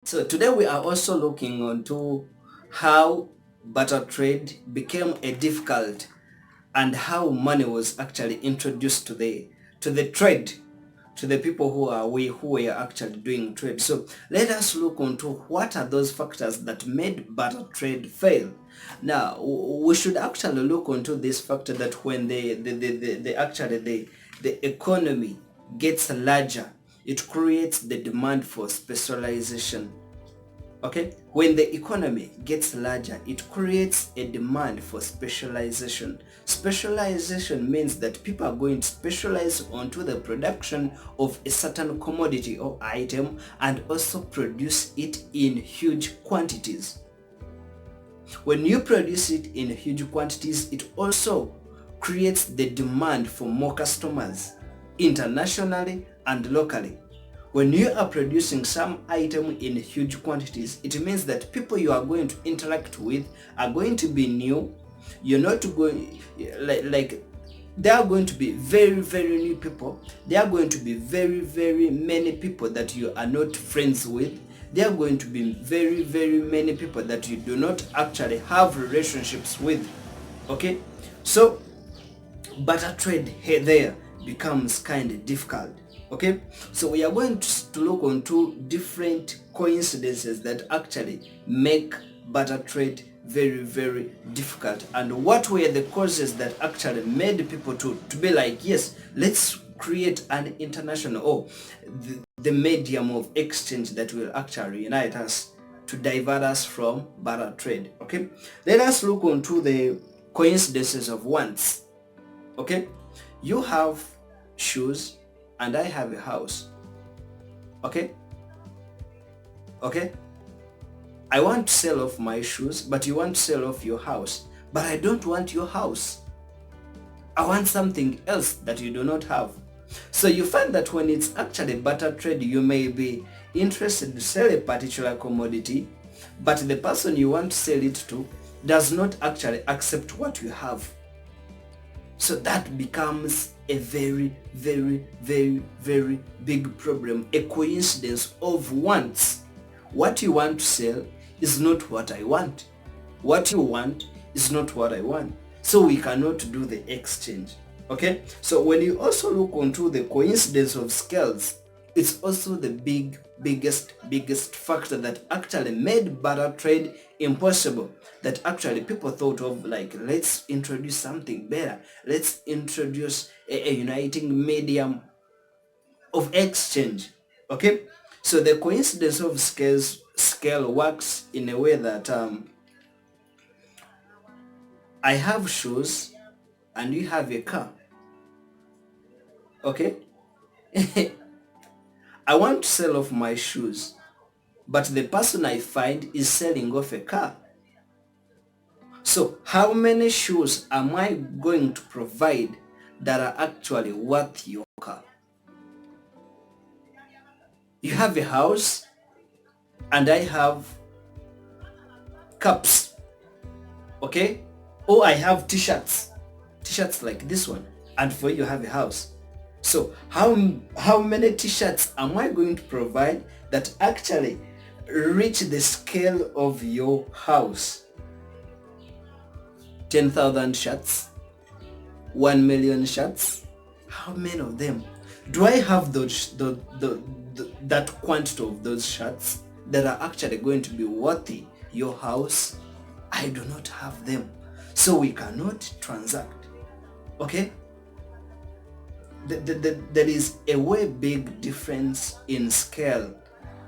So today we are also looking onto how barter trade became a difficult and how money was actually introduced to the trade, to the people who were actually doing trade. So let us look into what are those factors that made barter trade fail. Now we should actually look into this factor that when the economy gets larger, it creates the demand for specialization. Okay, when the economy gets larger, it creates a demand for specialization. Specialization means that people are going to specialize onto the production of a certain commodity or item and also produce it in huge quantities. When you produce it in huge quantities, it also creates the demand for more customers internationally and locally. When you are producing some item in huge quantities, it means that people you are going to interact with are going to be new. You're not going like there are going to be very new people. There are going to be very many people that you are not friends with. There are going to be very many people that you do not actually have relationships with. Okay, so barter trade here there becomes kind of difficult. Okay, so we are going to look on two different coincidences that actually make barter trade very difficult, and what were the causes that actually made people to be like, yes, let's create an international or the medium of exchange that will actually unite us to divert us from barter trade. Okay, let us look onto the coincidences of wants. Okay, you have shoes and I have a house. Okay, okay, I want to sell off my shoes, but you want to sell off your house. But I don't want your house. I want something else that you do not have. So you find that when it's actually barter trade, you may be interested to sell a particular commodity, but the person you want to sell it to does not actually accept what you have. So that becomes a very big problem, a coincidence of wants. What you want to sell is not what I want. What you want is not what I want. So we cannot do the exchange. Okay? So when you also look onto the coincidence of scales, it's also the biggest factor that actually made barter trade impossible. That actually people thought of, like, let's introduce something better. Let's introduce a uniting medium of exchange. Okay, so the coincidence of scale works in a way that I have shoes and you have a car. Okay, I want to sell off my shoes, but the person I find is selling off a car. So how many shoes am I going to provide that are actually worth your car? You have a house and I have cups. Okay, or I have t-shirts like this one, and for you have a house. So how many t-shirts am I going to provide that actually reach the scale of your house? 10,000 shirts, 1 million shirts. How many of them do I have? That quantity of those shirts that are actually going to be worthy your house? I do not have them, so we cannot transact. Okay, there is a way big difference in scale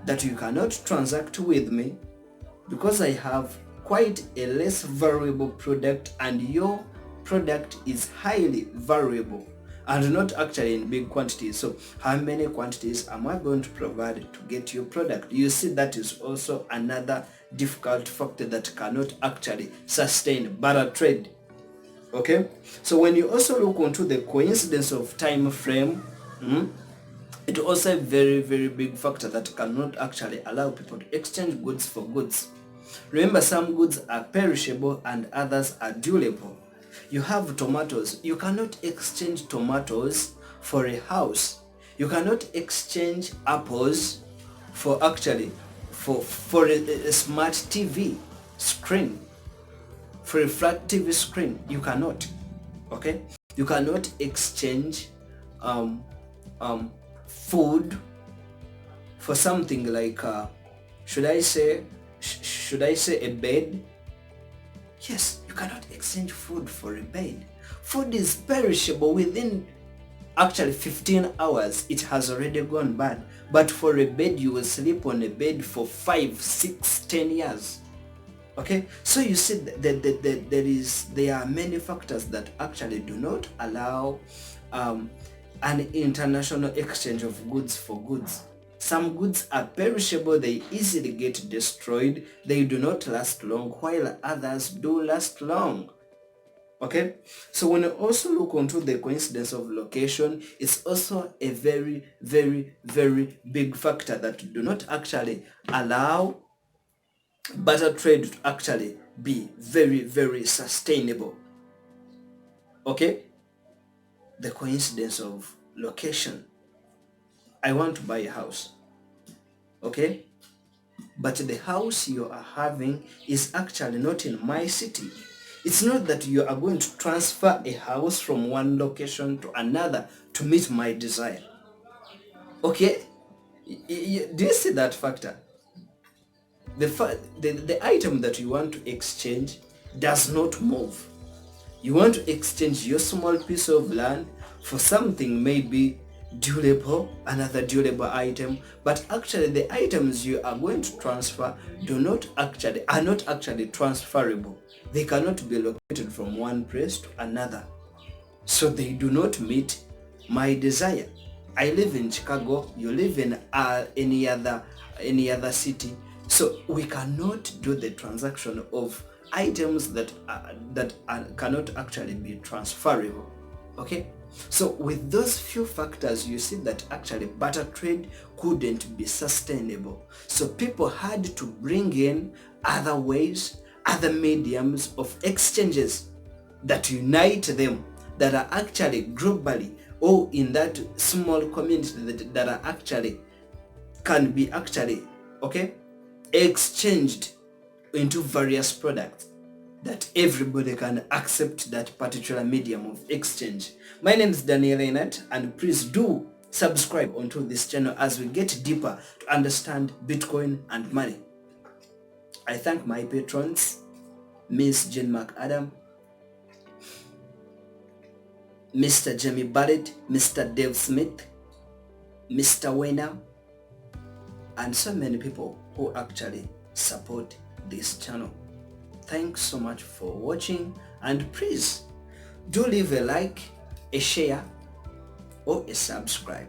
that you cannot transact with me because I have quite a less valuable product and your product is highly valuable and not actually in big quantities. So how many quantities am I going to provide to get your product? You see, that is also another difficult factor that cannot actually sustain barter trade. Okay, so when you also look onto the coincidence of time frame, it also a very big factor that cannot actually allow people to exchange goods for goods. Remember, some goods are perishable and others are durable. You have tomatoes. You cannot exchange tomatoes for a house. You cannot exchange apples for for a smart TV screen, for a flat TV screen, you cannot. Okay, you cannot exchange um, food for something like should I say a bed. Yes, you cannot exchange food for a bed. Food is perishable. Within actually 15 hours it has already gone bad, but for a bed you will sleep on a bed for 5, 6, 10 years. Okay, so you see there are many factors that actually do not allow an international exchange of goods for goods. Some goods are perishable, they easily get destroyed, they do not last long, while others do last long. Okay, so when you also look onto the coincidence of location, it's also a very, very, very big factor that do not actually allow barter trade to actually be very, very sustainable. Okay, the coincidence of location. I want to buy a house. Okay, but the house you are having is actually not in my city. It's not that you are going to transfer a house from one location to another to meet my desire. Okay, do you see that factor? The item that you want to exchange does not move. You want to exchange your small piece of land for something maybe durable, another durable item, but actually the items you are going to transfer are not actually transferable. They cannot be located from one place to another, so they do not meet my desire. I live in Chicago, you live in any other city, so we cannot do the transaction of items that cannot actually be transferable. Okay, so with those few factors, you see that actually barter trade couldn't be sustainable, so people had to bring in other ways, other mediums of exchanges that unite them, that are actually globally or in that small community that are actually can be actually exchanged into various products, that everybody can accept that particular medium of exchange. My name is Daniel Reinhardt, and please do subscribe onto this channel as we get deeper to understand Bitcoin and money. I thank my patrons, Miss Jane McAdam, Mr. Jamie Barrett, Mr. Dave Smith, Mr. Wayner, and so many people who actually support this channel. Thanks so much for watching, and please do leave a like, a share, or a subscribe.